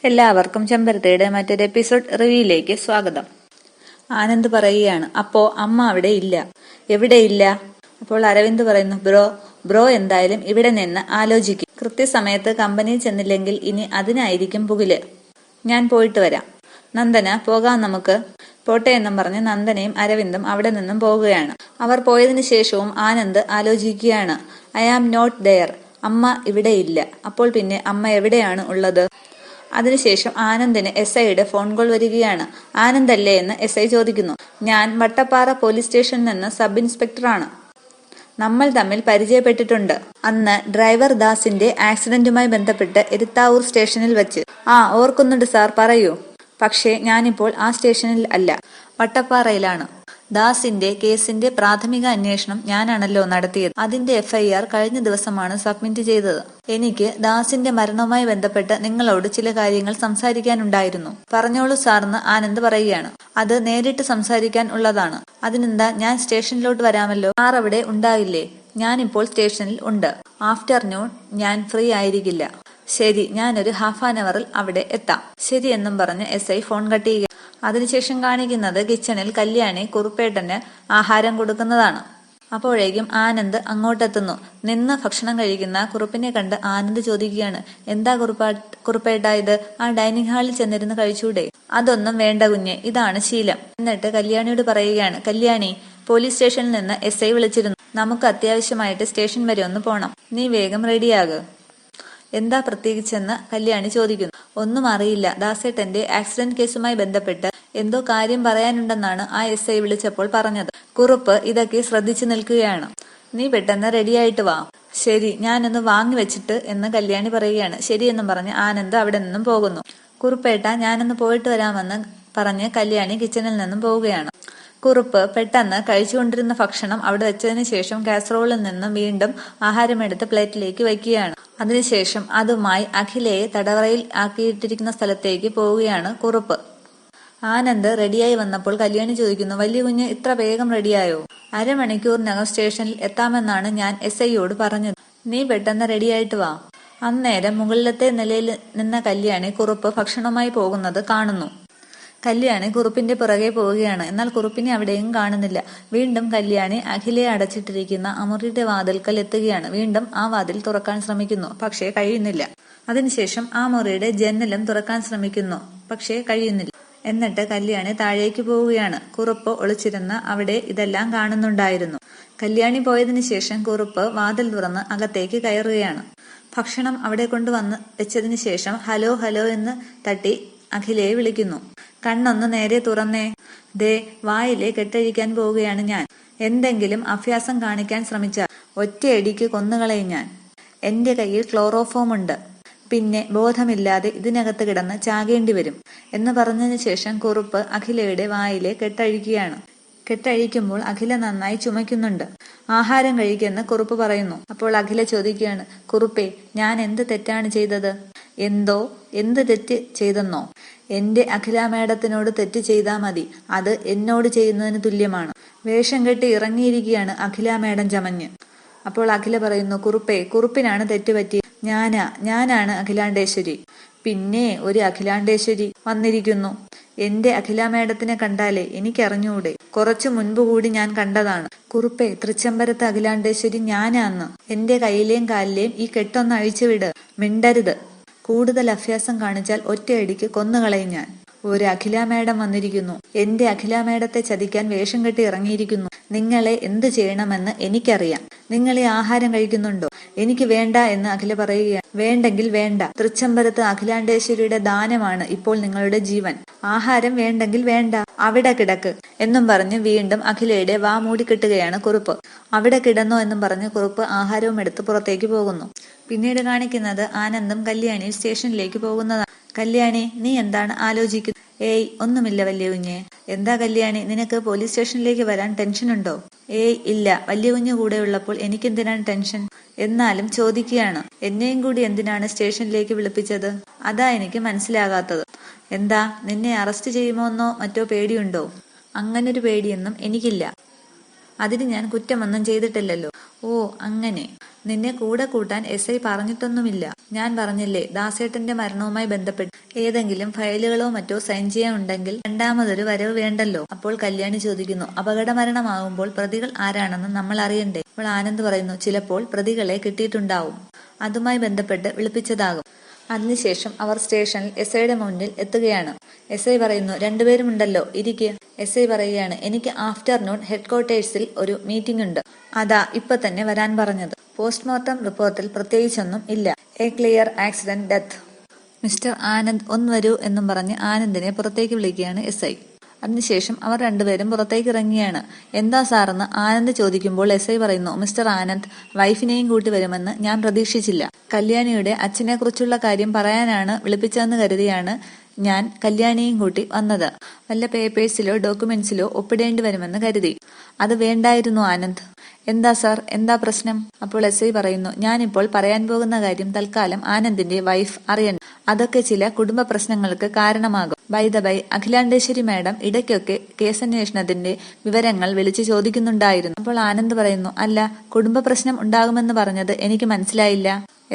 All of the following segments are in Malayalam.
എല്ലാവർക്കും ചെമ്പരത്തിയുടെ മറ്റൊരു എപ്പിസോഡ് റിവ്യൂയിലേക്ക് സ്വാഗതം. ആനന്ദ് പറയുകയാണ്, അപ്പോ അമ്മ അവിടെ ഇല്ല. എവിടെയില്ല? അപ്പോൾ അരവിന്ദ് പറയുന്നു, ബ്രോ എന്തായാലും ഇവിടെ നിന്ന് ആലോചിക്കും. കൃത്യസമയത്ത് കമ്പനിയിൽ ചെന്നില്ലെങ്കിൽ ഇനി അതിനായിരിക്കും പുകില്. ഞാൻ പോയിട്ട് വരാം. നന്ദന, പോകാം നമുക്ക്. പോട്ടെ എന്നും പറഞ്ഞ് നന്ദനയും അരവിന്ദും അവിടെ നിന്നും പോകുകയാണ്. അവർ പോയതിനു ശേഷവും ആനന്ദ് ആലോചിക്കുകയാണ്, ഐ ആം നോട്ട് ദെയർ. അമ്മ ഇവിടെ ഇല്ല. അപ്പോൾ പിന്നെ അമ്മ എവിടെയാണ് ഉള്ളത്? അതിനുശേഷം ആനന്ദിന് SIയുടെ ഫോൺ കോൾ വരികയാണ്. ആനന്ദ് അല്ലേ എന്ന് SI ചോദിക്കുന്നു. ഞാൻ വട്ടപ്പാറ പോലീസ് സ്റ്റേഷനിൽ നിന്ന് സബ് ഇൻസ്പെക്ടറാണ്. നമ്മൾ തമ്മിൽ പരിചയപ്പെട്ടിട്ടുണ്ട്. അന്ന് ഡ്രൈവർ ദാസിന്റെ ആക്സിഡന്റുമായി ബന്ധപ്പെട്ട് എരുത്താവൂർ സ്റ്റേഷനിൽ വെച്ച്. ഓർക്കുന്നുണ്ട് സാർ, പറയൂ. പക്ഷേ ഞാനിപ്പോൾ ആ സ്റ്റേഷനിൽ അല്ല, വട്ടപ്പാറയിലാണ്. ദാസിന്റെ കേസിന്റെ പ്രാഥമിക അന്വേഷണം ഞാനാണല്ലോ നടത്തിയത്. അതിന്റെ FIR കഴിഞ്ഞ ദിവസമാണ് സബ്മിറ്റ് ചെയ്തത്. എനിക്ക് ദാസിന്റെ മരണവുമായി ബന്ധപ്പെട്ട് നിങ്ങളോട് ചില കാര്യങ്ങൾ സംസാരിക്കാനുണ്ടായിരുന്നു. പറഞ്ഞോളൂ സാർന്ന് ആനന്ദ് പറയുകയാണ്. അത് നേരിട്ട് സംസാരിക്കാൻ ഉള്ളതാണ്. അതിനെന്താ, ഞാൻ സ്റ്റേഷനിലോട്ട് വരാമല്ലോ. സാർ അവിടെ ഉണ്ടാകില്ലേ? ഞാനിപ്പോൾ സ്റ്റേഷനിൽ ഉണ്ട്. ആഫ്റ്റർനൂൺ ഞാൻ ഫ്രീ ആയിരിക്കില്ല. ശരി, ഞാനൊരു ഹാഫ് ആൻ അവറിൽ അവിടെ എത്താം. ശരി എന്നും പറഞ്ഞ് SI ഫോൺ കട്ട് ചെയ്യുക. അതിനുശേഷം കാണിക്കുന്നത് കിച്ചണിൽ കല്യാണി കുറുപ്പേട്ടന് ആഹാരം കൊടുക്കുന്നതാണ്. അപ്പോഴേക്കും ആനന്ദ് അങ്ങോട്ടെത്തുന്നു. നിന്ന് ഭക്ഷണം കഴിക്കുന്ന കുറുപ്പിനെ കണ്ട് ആനന്ദ് ചോദിക്കുകയാണ്, എന്താ കുറുപ്പേട്ട ഇത്? ആ ഡൈനിങ് ഹാളിൽ ചെന്നിരുന്ന് കഴിച്ചൂടെ? അതൊന്നും വേണ്ട കുഞ്ഞെ, ഇതാണ് ശീലം. എന്നിട്ട് കല്യാണിയോട് പറയുകയാണ്, കല്യാണി, പോലീസ് സ്റ്റേഷനിൽ നിന്ന് SI വിളിച്ചിരുന്നു. നമുക്ക് അത്യാവശ്യമായിട്ട് സ്റ്റേഷൻ വരെ ഒന്ന് പോണം. നീ വേഗം റെഡിയാകുക. എന്താ പ്രത്യേകിച്ചെന്ന് കല്യാണി ചോദിക്കുന്നു. ഒന്നും അറിയില്ല. ദാസേട്ടന്റെ ആക്സിഡന്റ് കേസുമായി ബന്ധപ്പെട്ട് എന്തോ കാര്യം പറയാനുണ്ടെന്നാണ് ആ SI വിളിച്ചപ്പോൾ പറഞ്ഞത്. കുറുപ്പ് ഇതൊക്കെ ശ്രദ്ധിച്ചു നിൽക്കുകയാണ്. നീ പെട്ടെന്ന് റെഡിയായിട്ട് വാ. ശരി, ഞാനൊന്ന് വാങ്ങി വെച്ചിട്ട് എന്ന് കല്യാണി പറയുകയാണ്. ശരിയെന്നും പറഞ്ഞ് ആനന്ദ് അവിടെ നിന്നും പോകുന്നു. കുറുപ്പേട്ട, ഞാനൊന്ന് പോയിട്ട് വരാമെന്ന് പറഞ്ഞ് കല്യാണി കിച്ചണിൽ നിന്നും പോവുകയാണ്. കുറുപ്പ് പെട്ടെന്ന് കഴിച്ചുകൊണ്ടിരുന്ന ഭക്ഷണം അവിടെ വെച്ചതിന് ശേഷം കാസറോളിൽ നിന്നും വീണ്ടും ആഹാരമെടുത്ത് പ്ലേറ്റിലേക്ക് വയ്ക്കുകയാണ്. അതിനുശേഷം അതുമായി അഖിലയെ തടവറയിൽ ആക്കിയിട്ടിരിക്കുന്ന സ്ഥലത്തേക്ക് പോവുകയാണ് കുറുപ്പ്. ആനന്ദ് റെഡിയായി വന്നപ്പോൾ കല്യാണി ചോദിക്കുന്നു, വലിയ കുഞ്ഞ് ഇത്ര വേഗം റെഡിയായോ? അരമണിക്കൂറിനകം സ്റ്റേഷനിൽ എത്താമെന്നാണ് ഞാൻ SIയോട് പറഞ്ഞത്. നീ പെട്ടെന്ന് റെഡിയായിട്ട് വാ. അന്നേരം മുകളിലത്തെ നിലയിൽ നിന്ന കല്യാണി കുറുപ്പ് ഭക്ഷണവുമായി പോകുന്നത് കാണുന്നു. കല്യാണി കുറുപ്പിന്റെ പുറകെ പോവുകയാണ്. എന്നാൽ കുറുപ്പിനെ അവിടെയും കാണുന്നില്ല. വീണ്ടും കല്യാണി അഖിലയെ അടച്ചിട്ടിരിക്കുന്ന അമുറിയുടെ വാതിൽക്കൽ എത്തുകയാണ്. വീണ്ടും ആ വാതിൽ തുറക്കാൻ ശ്രമിക്കുന്നു, പക്ഷേ കഴിയുന്നില്ല. അതിനുശേഷം ആ മുറിയുടെ ജനലും തുറക്കാൻ ശ്രമിക്കുന്നു, പക്ഷേ കഴിയുന്നില്ല. എന്നിട്ട് കല്യാണി താഴേക്ക് പോവുകയാണ്. കുറുപ്പ് ഒളിച്ചിരുന്ന് അവിടെ ഇതെല്ലാം കാണുന്നുണ്ടായിരുന്നു. കല്യാണി പോയതിനു ശേഷം കുറുപ്പ് വാതിൽ തുറന്ന് അകത്തേക്ക് കയറുകയാണ്. ഭക്ഷണം അവിടെ കൊണ്ടുവന്ന് വെച്ചതിന് ശേഷം ഹലോ ഹലോ എന്ന് തട്ടി അഖിലയെ വിളിക്കുന്നു. കണ്ണൊന്ന് നേരെ തുറന്നേ. ദേ, വായിലെ കെട്ടഴിക്കാൻ പോവുകയാണ് ഞാൻ. എന്തെങ്കിലും അഭ്യാസം കാണിക്കാൻ ശ്രമിച്ചാൽ ഒറ്റയടിക്ക് കൊന്നുകളയും ഞാൻ. എന്റെ കയ്യിൽ ക്ലോറോഫോം ഉണ്ട്. പിന്നെ ബോധമില്ലാതെ ഇതിനകത്ത് കിടന്ന് ചാകേണ്ടി വരും എന്ന് പറഞ്ഞതിന് ശേഷം കുറുപ്പ് അഖിലയുടെ വായിലെ കെട്ടഴിക്കുകയാണ്. കെട്ടഴിക്കുമ്പോൾ അഖില നന്നായി ചുമയ്ക്കുന്നുണ്ട്. ആഹാരം കഴിക്കുമെന്ന് കുറുപ്പ് പറയുന്നു. അപ്പോൾ അഖില ചോദിക്കുകയാണ്, കുറുപ്പേ, ഞാൻ എന്ത് തെറ്റാണ് ചെയ്തത്? എന്ത് തെറ്റ് ചെയ്തെന്നോ? എന്റെ അഖില മേഡത്തിനോട് തെറ്റ് ചെയ്താൽ മതി. അത് എന്നോട് ചെയ്യുന്നതിന് തുല്യമാണ്. വേഷം കെട്ടി ഇറങ്ങിയിരിക്കുകയാണ് അഖില മേഡം ചമഞ്ഞ്. അപ്പോൾ അഖില പറയുന്നു, കുറുപ്പേ, കുറുപ്പിനാണ് തെറ്റുപറ്റി. ഞാനാണ് അഖിലാണ്ടേശ്വരി. പിന്നെ ഒരു അഖിലാണ്ടേശ്വരി വന്നിരിക്കുന്നു. എന്റെ അഖില മേഡത്തിനെ കണ്ടാലേ എനിക്കറിഞ്ഞൂടെ? കുറച്ചു മുൻപ് കൂടി ഞാൻ കണ്ടതാണ്. കുറുപ്പേ, തൃച്ചംബരത്ത് അഖിലാണ്ടേശ്വരി ഞാനാന്ന്. എന്റെ കയ്യിലെയും കാലിലെയും ഈ കെട്ടൊന്ന് അഴിച്ചുവിട്. മിണ്ടരുത്. കൂടുതൽ അഭ്യാസം കാണിച്ചാൽ ഒറ്റയടിക്ക് കൊന്നുകളയും ഞാൻ. ഒരു അഖില മേഡം വന്നിരിക്കുന്നു. എന്റെ അഖില മേഡത്തെ ചതിക്കാൻ വേഷം കെട്ടി ഇറങ്ങിയിരിക്കുന്നു. നിങ്ങളെ എന്ത് ചെയ്യണമെന്ന് എനിക്കറിയാം. നിങ്ങൾ ഈ ആഹാരം കഴിക്കുന്നുണ്ടോ? എനിക്ക് വേണ്ട എന്ന് അഖില പറയുകയാണ്. വേണ്ടെങ്കിൽ വേണ്ട. തൃച്ചംബരത്ത് അഖിലാണ്ടേശ്വരിയുടെ ദാനമാണ് ഇപ്പോൾ നിങ്ങളുടെ ജീവൻ. ആഹാരം വേണ്ടെങ്കിൽ വേണ്ട, അവിടെ കിടക്ക് എന്നും പറഞ്ഞ് വീണ്ടും അഖിലയുടെ വാ മൂടിക്കെട്ടുകയാണ് കുറുപ്പ്. അവിടെ കിടന്നോ എന്നും പറഞ്ഞ് കുറുപ്പ് ആഹാരവും എടുത്ത് പുറത്തേക്ക് പോകുന്നു. പിന്നീട് കാണിക്കുന്നത് ആനന്ദും കല്യാണിയും സ്റ്റേഷനിലേക്ക് പോകുന്നതാണ്. കല്യാണി, നീ എന്താണ് ആലോചിക്കുന്നത്? ഏയ്, ഒന്നുമില്ല വലിയ കുഞ്ഞെ. എന്താ കല്യാണി, നിനക്ക് പോലീസ് സ്റ്റേഷനിലേക്ക് വരാൻ ടെൻഷൻ ഉണ്ടോ? ഏയ് ഇല്ല, വലിയ കുഞ്ഞു കൂടെ ഉള്ളപ്പോൾ എനിക്കെന്തിനാണ് ടെൻഷൻ? എന്നാലും ചോദിക്കുകയാണ്, എന്നെയും കൂടി എന്തിനാണ് സ്റ്റേഷനിലേക്ക് വിളിപ്പിച്ചത്? അതാ എനിക്ക് മനസ്സിലാകാത്തത്. എന്താ, നിന്നെ അറസ്റ്റ് ചെയ്യുമോന്നോ മറ്റോ പേടിയുണ്ടോ? അങ്ങനൊരു പേടിയൊന്നും എനിക്കില്ല. അതിന് ഞാൻ കുറ്റമൊന്നും ചെയ്തിട്ടില്ലല്ലോ. ഓ അങ്ങനെ. നിന്നെ കൂടെ കൂട്ടാൻ SI പറഞ്ഞിട്ടൊന്നുമില്ല. ഞാൻ പറഞ്ഞില്ലേ, ദാസേട്ടന്റെ മരണവുമായി ബന്ധപ്പെട്ട് ഏതെങ്കിലും ഫയലുകളോ മറ്റോ സൈൻ ചെയ്യാൻ ഉണ്ടെങ്കിൽ രണ്ടാമതൊരു വരവ് വേണ്ടല്ലോ. അപ്പോൾ കല്യാണി ചോദിക്കുന്നു, അപകട മരണമാകുമ്പോൾ പ്രതികൾ ആരാണെന്ന് നമ്മൾ അറിയണ്ടേ? അപ്പോൾ ആനന്ദ് പറയുന്നു, ചിലപ്പോൾ പ്രതികളെ കിട്ടിയിട്ടുണ്ടാവും, അതുമായി ബന്ധപ്പെട്ട് വിളിപ്പിച്ചതാകും. അതിനുശേഷം അവർ സ്റ്റേഷനിൽ SIയുടെ മുന്നിൽ എത്തുകയാണ്. SI പറയുന്നു, രണ്ടുപേരുമുണ്ടല്ലോ, ഇരിക്കുക. SI പറയുകയാണ്, എനിക്ക് ആഫ്റ്റർനൂൺ ഹെഡ്ക്വാർട്ടേഴ്സിൽ ഒരു മീറ്റിംഗ് ഉണ്ട്. അതാ ഇപ്പൊ തന്നെ വരാൻ പറഞ്ഞത്. പോസ്റ്റ്മോർട്ടം റിപ്പോർട്ടിൽ പ്രത്യേകിച്ചൊന്നും ഇല്ല. A clear accident death. Mister Anand ഒന്ന് വരൂ എന്നും പറഞ്ഞ് ആനന്ദിനെ പുറത്തേക്ക് വിളിക്കുകയാണ് SI. അതിനുശേഷം അവർ രണ്ടുപേരും പുറത്തേക്ക് ഇറങ്ങിയാണ്. എന്താ സാറെന്ന് ആനന്ദ് ചോദിക്കുമ്പോൾ SI പറയുന്നു, മിസ്റ്റർ ആനന്ദ്, വൈഫിനെയും കൂട്ടി വരുമെന്ന് ഞാൻ പ്രതീക്ഷിച്ചില്ല. കല്യാണിയുടെ അച്ഛനെ കുറിച്ചുള്ള കാര്യം പറയാനാണ് വിളിപ്പിച്ചതെന്ന് കരുതിയാണ് ഞാൻ കല്യാണിയും കൂട്ടി വന്നത്. വല്ല പേപ്പേഴ്സിലോ ഡോക്യുമെന്റ്സിലോ ഒപ്പിടേണ്ടി വരുമെന്ന് കരുതി. അത് വേണ്ടായിരുന്നു ആനന്ദ്. എന്താ സാർ, എന്താ പ്രശ്നം? അപ്പോൾ SI പറയുന്നു, ഞാനിപ്പോൾ പറയാൻ പോകുന്ന കാര്യം തൽക്കാലം ആനന്ദിന്റെ വൈഫ് അറിയണ്ട. അതൊക്കെ ചില കുടുംബ പ്രശ്നങ്ങൾക്ക് കാരണമാകും. By the by, Akhilandeswari madam ഇടയ്ക്കൊക്കെ കേസന്വേഷണത്തിന്റെ വിവരങ്ങൾ വിളിച്ചു ചോദിക്കുന്നുണ്ടായിരുന്നു. അപ്പോൾ ആനന്ദ് പറയുന്നു, അല്ല, കുടുംബ പ്രശ്നം ഉണ്ടാകുമെന്ന് പറഞ്ഞത് എനിക്ക് മനസ്സിലായില്ല.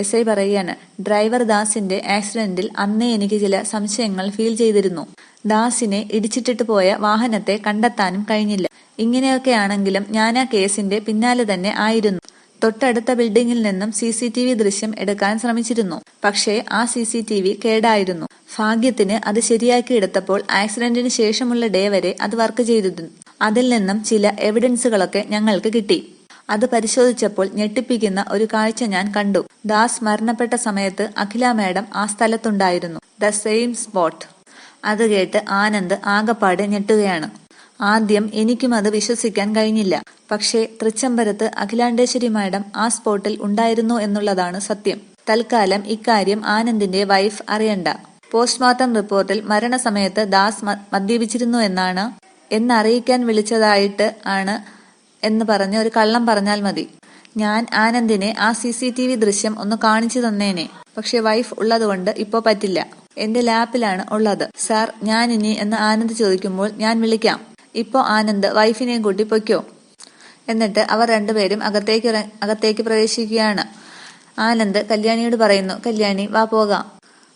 SI പറയുകയാണ്, ഡ്രൈവർ ദാസിന്റെ ആക്സിഡന്റിൽ അന്നേ എനിക്ക് ചില സംശയങ്ങൾ ഫീൽ ചെയ്തിരുന്നു. ദാസിനെ ഇടിച്ചിട്ടിട്ട് പോയ വാഹനത്തെ കണ്ടെത്താനും കഴിഞ്ഞില്ല. ഇങ്ങനെയൊക്കെയാണെങ്കിലും ഞാൻ ആ കേസിന്റെ പിന്നാലെ തന്നെ ആയിരുന്നു. തൊട്ടടുത്ത ബിൽഡിംഗിൽ നിന്നും CCTV ദൃശ്യം എടുക്കാൻ ശ്രമിച്ചിരുന്നു. പക്ഷേ ആ CCTV കേടായിരുന്നു. ഭാഗ്യത്തിന് അത് ശരിയാക്കി എടുത്തപ്പോൾ ആക്സിഡന്റിന് ശേഷമുള്ള ഡേ വരെ അത് വർക്ക് ചെയ്തിരുന്നു. അതിൽ നിന്നും ചില എവിഡൻസുകളൊക്കെ ഞങ്ങൾക്ക് കിട്ടി. അത് പരിശോധിച്ചപ്പോൾ ഞെട്ടിപ്പിക്കുന്ന ഒരു കാഴ്ച ഞാൻ കണ്ടു. ദാസ് മരണപ്പെട്ട സമയത്ത് അഖില മാഡം ആ സ്ഥലത്തുണ്ടായിരുന്നു. The same spot. അത് കേട്ട് ആനന്ദ് ആകപ്പാടെ ഞെട്ടുകയാണ്. ആദ്യം എനിക്കും അത് വിശ്വസിക്കാൻ കഴിഞ്ഞില്ല. പക്ഷേ തൃച്ചംബരത്ത് അഖിലാണ്ടേശ്വരി മാഡം ആ സ്പോട്ടിൽ ഉണ്ടായിരുന്നു എന്നുള്ളതാണ് സത്യം. തൽക്കാലം ഇക്കാര്യം ആനന്ദിന്റെ വൈഫ് അറിയണ്ട. പോസ്റ്റ്മോർട്ടം റിപ്പോർട്ടിൽ മരണസമയത്ത് ദാസ് മദ്യപിച്ചിരുന്നു എന്നറിയിക്കാൻ വിളിച്ചതായിട്ട് ആണ് എന്ന് പറഞ്ഞ് ഒരു കള്ളം പറഞ്ഞാൽ മതി. ഞാൻ ആനന്ദിനെ ആ CCTV ദൃശ്യം ഒന്ന് കാണിച്ചു തന്നേനെ. പക്ഷെ വൈഫ് ഉള്ളതുകൊണ്ട് ഇപ്പോ പറ്റില്ല. എന്റെ ലാപ്പിലാണ് ഉള്ളത്. സാർ, ഞാനിനി എന്ന് ആനന്ദ് ചോദിക്കുമ്പോൾ, ഞാൻ വിളിക്കാം. ഇപ്പോ ആനന്ദ് വൈഫിനെയും കൂട്ടി പൊയ്ക്കോ. എന്നിട്ട് അവർ രണ്ടുപേരും അകത്തേക്ക് പ്രവേശിക്കുകയാണ്. ആനന്ദ് കല്യാണിയോട് പറയുന്നു, കല്യാണി വാ പോകാം.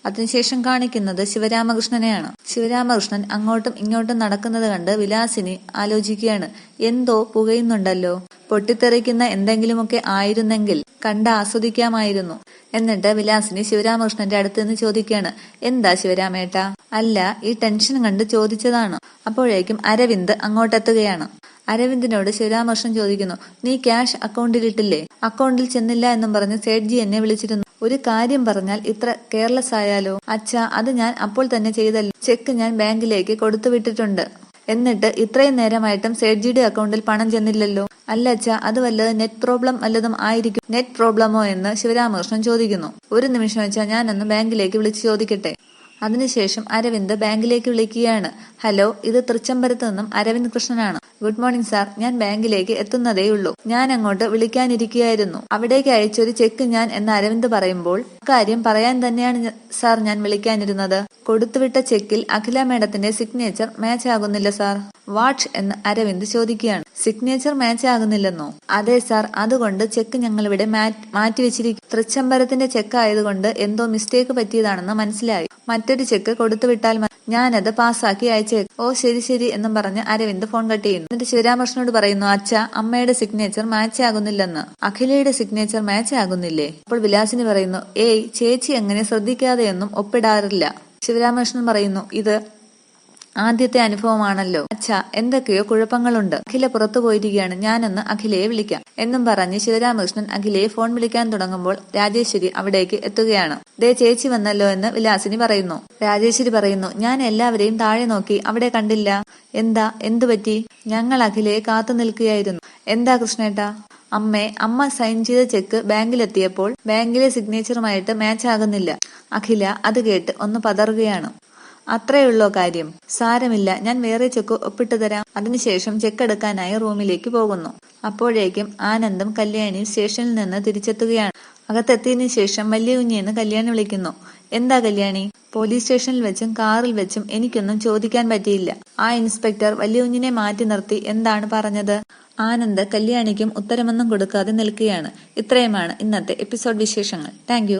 അതിനുശേഷം കാണിക്കുന്നത് ശിവരാമകൃഷ്ണനെയാണ്. ശിവരാമകൃഷ്ണൻ അങ്ങോട്ടും ഇങ്ങോട്ടും നടക്കുന്നത് കണ്ട് വിലാസിനി ആലോചിക്കുകയാണ്. എന്തോ പുകയുന്നുണ്ടല്ലോ. പൊട്ടിത്തെറിക്കുന്ന എന്തെങ്കിലുമൊക്കെ ആയിരുന്നെങ്കിൽ കണ്ട് ആസ്വദിക്കാമായിരുന്നു. എന്നിട്ട് വിലാസിനി ശിവരാമകൃഷ്ണന്റെ അടുത്ത് നിന്ന് ചോദിക്കുകയാണ്, എന്താ ശിവരാമേട്ടാ? അല്ല, ഈ ടെൻഷൻ കണ്ട് ചോദിച്ചതാണ്. അപ്പോഴേക്കും അരവിന്ദ് അങ്ങോട്ടെത്തുകയാണ്. അരവിന്ദിനോട് ശിവരാമകൃഷ്ണൻ ചോദിക്കുന്നു, നീ ക്യാഷ് അക്കൗണ്ടിലിട്ടില്ലേ? അക്കൗണ്ടിൽ ചെന്നില്ല എന്നും പറഞ്ഞ് സേഠ്ജി എന്നെ വിളിച്ചിരുന്നു. ഒരു കാര്യം പറഞ്ഞാൽ ഇത്ര കെയർലെസ് ആയാലോ? അച്ഛാ, അത് ഞാൻ അപ്പോൾ തന്നെ ചെയ്തല്ലോ. ചെക്ക് ഞാൻ ബാങ്കിലേക്ക് കൊടുത്തു വിട്ടിട്ടുണ്ട്. എന്നിട്ട് ഇത്രയും നേരമായിട്ടും സേഠ്ജിയുടെ അക്കൗണ്ടിൽ പണം ചെന്നില്ലല്ലോ. അല്ല അച്ഛാ, അത് വല്ലതും നെറ്റ് പ്രോബ്ലം വല്ലതും ആയിരിക്കും. നെറ്റ് പ്രോബ്ലമോ എന്ന് ശിവരാമകൃഷ്ണൻ ചോദിക്കുന്നു. ഒരു നിമിഷം വെച്ചാൽ ഞാനൊന്ന് ബാങ്കിലേക്ക് വിളിച്ചു ചോദിക്കട്ടെ. അതിനുശേഷം അരവിന്ദ് ബാങ്കിലേക്ക് വിളിക്കുകയാണ്. ഹലോ, ഇത് തൃച്ചംബരത്ത് നിന്നും അരവിന്ദ് കൃഷ്ണനാണ്. ഗുഡ് മോർണിംഗ് സാർ, ഞാൻ ബാങ്കിലേക്ക് എത്തുന്നതേയുള്ളൂ. ഞാൻ അങ്ങോട്ട് വിളിക്കാനിരിക്കുകയായിരുന്നു. അവിടേക്ക് അയച്ചൊരു ചെക്ക് ഞാൻ എന്ന് അരവിന്ദ് പറയുമ്പോൾ, കാര്യം പറയാൻ തന്നെയാണ് സാർ ഞാൻ വിളിക്കാനിരുന്നത്. കൊടുത്തുവിട്ട ചെക്കിൽ അഖില മേഡത്തിന്റെ സിഗ്നേച്ചർ മാച്ച് ആകുന്നില്ല സാർ. വാട്ട് എന്ന് അരവിന്ദ് ചോദിക്കുകയാണ്. സിഗ്നേച്ചർ മാച്ച് ആകുന്നില്ലെന്നോ? അതെ സാർ, അതുകൊണ്ട് ചെക്ക് ഞങ്ങളിവിടെ മാറ്റിവെച്ചിരിക്കും. തൃച്ചംബരത്തിന്റെ ചെക്ക് ആയതുകൊണ്ട് എന്തോ മിസ്റ്റേക്ക് പറ്റിയതാണെന്ന് മനസ്സിലായി. മറ്റൊരു ചെക്ക് കൊടുത്തുവിട്ടാൽ ഞാനത് പാസ്സാക്കി അയച്ചേക്കും. ഓ ശരി ശരി എന്നും പറഞ്ഞ് അരവിന്ദ് ഫോൺ കട്ട് ചെയ്യുന്നു. എന്നിട്ട് ശിവരാമകൃഷ്ണനോട് പറയുന്നു, അച്ഛാ, അമ്മയുടെ സിഗ്നേച്ചർ മാച്ച് ആകുന്നില്ലെന്ന്. അഖിലയുടെ സിഗ്നേച്ചർ മാച്ച് ആകുന്നില്ലേ? അപ്പോൾ വിലാസിനി പറയുന്നു, ഏയ്, ചേച്ചി അങ്ങനെ ശ്രദ്ധിക്കാതെയൊന്നും ഒപ്പിടാറില്ല. ശിവരാമകൃഷ്ണൻ പറയുന്നു, ഇത് ആദ്യത്തെ അനുഭവമാണല്ലോ. അച്ഛാ, എന്തൊക്കെയോ കുഴപ്പങ്ങളുണ്ട്. അഖില പുറത്തു പോയിരിക്കുകയാണ്. ഞാനൊന്ന് അഖിലയെ വിളിക്കാം എന്നും പറഞ്ഞ് ശിവരാമകൃഷ്ണൻ അഖിലയെ ഫോൺ വിളിക്കാൻ തുടങ്ങുമ്പോൾ രാജേശ്വരി അവിടേക്ക് എത്തുകയാണ്. ദേ ചേച്ചി വന്നല്ലോ എന്ന് വിലാസിനി പറയുന്നു. രാജേശ്വരി പറയുന്നു, ഞാൻ എല്ലാവരെയും താഴെ നോക്കി, അവിടെ കണ്ടില്ല. എന്താ, എന്തു പറ്റി? ഞങ്ങൾ അഖിലയെ കാത്തു നിൽക്കുകയായിരുന്നു. എന്താ കൃഷ്ണേട്ടാ? അമ്മ സൈൻ ചെയ്ത ചെക്ക് ബാങ്കിലെത്തിയപ്പോൾ ബാങ്കിലെ സിഗ്നേച്ചറുമായിട്ട് മാച്ച് ആകുന്നില്ല. അഖില അത് കേട്ട് ഒന്ന് പതറുകയാണ്. അത്രയുള്ളോ കാര്യം? സാരമില്ല, ഞാൻ വേറെ ചെക്ക് ഒപ്പിട്ട് തരാം. അതിനുശേഷം ചെക്ക് എടുക്കാനായി റൂമിലേക്ക് പോകുന്നു. അപ്പോഴേക്കും ആനന്ദും കല്യാണിയും സ്റ്റേഷനിൽ നിന്ന് തിരിച്ചെത്തുകയാണ്. അകത്തെത്തിയതിനു ശേഷം വലിയ കുഞ്ഞിന്ന് കല്യാണി വിളിക്കുന്നു. എന്താ കല്യാണി? പോലീസ് സ്റ്റേഷനിൽ വെച്ചും കാറിൽ വെച്ചും എനിക്കൊന്നും ചോദിക്കാൻ പറ്റിയില്ല. ആ ഇൻസ്പെക്ടർ വലിയ കുഞ്ഞിനെ മാറ്റി നിർത്തി എന്താണ് പറഞ്ഞത്? ആനന്ദ് കല്യാണിക്കും ഉത്തരമൊന്നും കൊടുക്കാതെ നിൽക്കുകയാണ്. ഇത്രയുമാണ് ഇന്നത്തെ എപ്പിസോഡ് വിശേഷങ്ങൾ. താങ്ക്